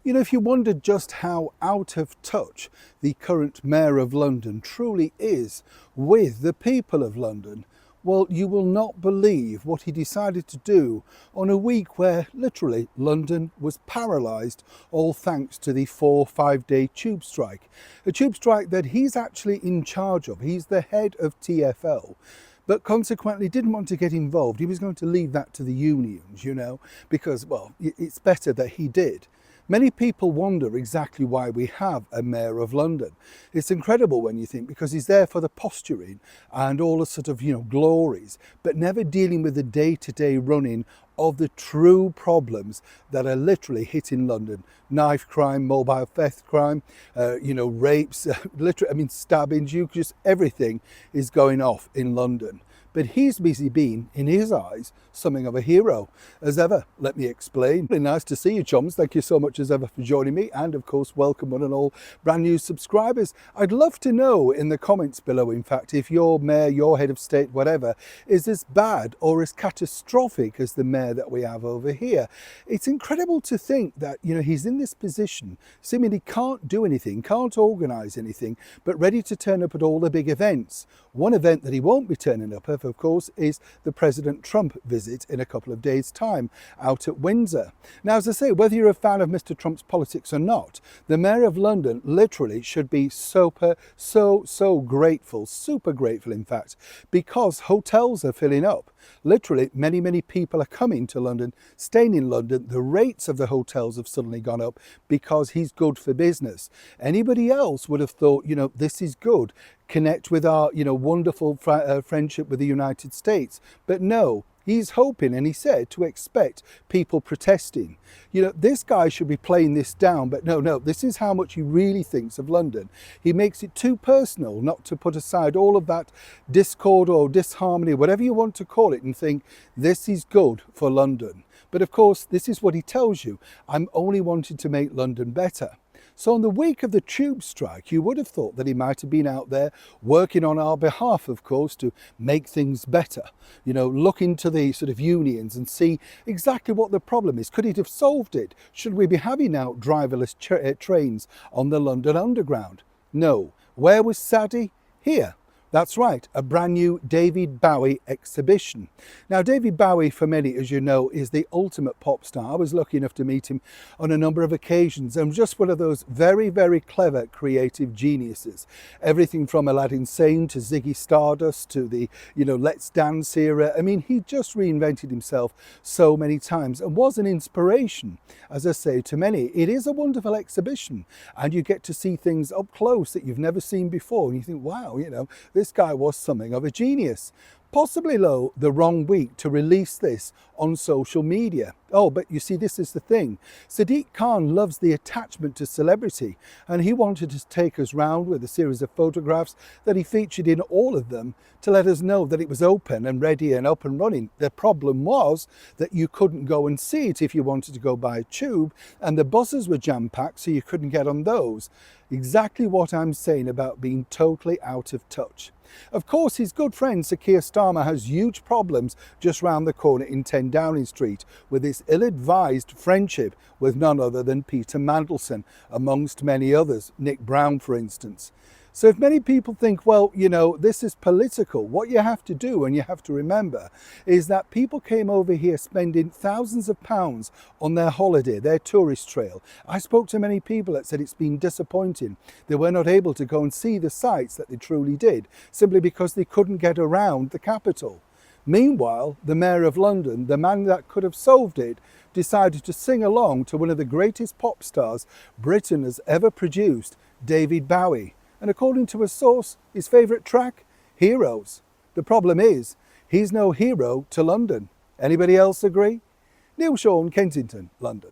You know, if you wondered just how out of touch the current Mayor of London truly is with the people of London, well, you will not believe what he decided to do on a week where literally London was paralysed, all thanks to the 4-5 day tube strike. A tube strike that he's actually in charge of. He's the head of TfL. But consequently didn't want to get involved. He was going to leave that to the unions, you know, because, well, it's better that he did. Many people wonder exactly why we have a Mayor of London. It's incredible when you think, because he's there for the posturing and all the sort of, glories, but never dealing with the day-to-day running of the true problems that are literally hitting London. Knife crime, mobile theft crime, rapes, stabbings, everything is going off in London. But he's busy being, in his eyes, something of a hero. As ever, let me explain. Really nice to see you, chums. Thank you so much as ever for joining me. And of course, welcome one and all brand new subscribers. I'd love to know in the comments below, in fact, if your mayor, your head of state, whatever, is as bad or as catastrophic as the mayor that we have over here. It's incredible to think that, he's in this position, seemingly can't do anything, can't organise anything, but ready to turn up at all the big events. One event that he won't be turning up of course, is the President Trump visit in a couple of days' time out at Windsor. Now, as I say, whether you're a fan of Mr. Trump's politics or not, the Mayor of London literally should be so grateful, super grateful, in fact, because hotels are filling up. Literally, many people are coming to London, staying in London. The rates of the hotels have suddenly gone up because he's good for business. Anybody else would have thought, this is good. Connect with our, wonderful friendship with the United States. But no, he's hoping, and he said, to expect people protesting. This guy should be playing this down, but no, this is how much he really thinks of London. He makes it too personal not to put aside all of that discord or disharmony, whatever you want to call it, and think this is good for London. But of course, this is what he tells you. I'm only wanting to make London better. So on the week of the tube strike, you would have thought that he might have been out there working on our behalf, of course, to make things better. Look into the sort of unions and see exactly what the problem is. Could he have solved it? Should we be having now driverless trains on the London Underground? No. Where was Sadie? Here. That's right, a brand new David Bowie exhibition. Now, David Bowie, for many, as you know, is the ultimate pop star. I was lucky enough to meet him on a number of occasions. I'm just one of those very clever, creative geniuses. Everything from Aladdin Sane to Ziggy Stardust to the, Let's Dance era. I mean, he just reinvented himself so many times and was an inspiration, as I say, to many. It is a wonderful exhibition, and you get to see things up close that you've never seen before. And you think, wow, this guy was something of a genius. Possibly, though, the wrong week to release this on social media. Oh, but you see, this is the thing. Sadiq Khan loves the attachment to celebrity, and he wanted to take us round with a series of photographs that he featured in all of them to let us know that it was open and ready and up and running. The problem was that you couldn't go and see it if you wanted to go by a tube, and the buses were jam-packed, so you couldn't get on those. Exactly what I'm saying about being totally out of touch. Of course, his good friend Sir Keir Starmer has huge problems just round the corner in 10 Downing Street with his ill-advised friendship with none other than Peter Mandelson, amongst many others, Nick Brown, for instance. So if many people think, well, this is political, what you have to do and you have to remember is that people came over here spending thousands of pounds on their holiday, their tourist trail. I spoke to many people that said it's been disappointing. They were not able to go and see the sights that they truly did, simply because they couldn't get around the capital. Meanwhile, the Mayor of London, the man that could have solved it, decided to sing along to one of the greatest pop stars Britain has ever produced, David Bowie. And according to a source, his favourite track, Heroes. The problem is, he's no hero to London. Anybody else agree? Neil Sean, Kensington, London.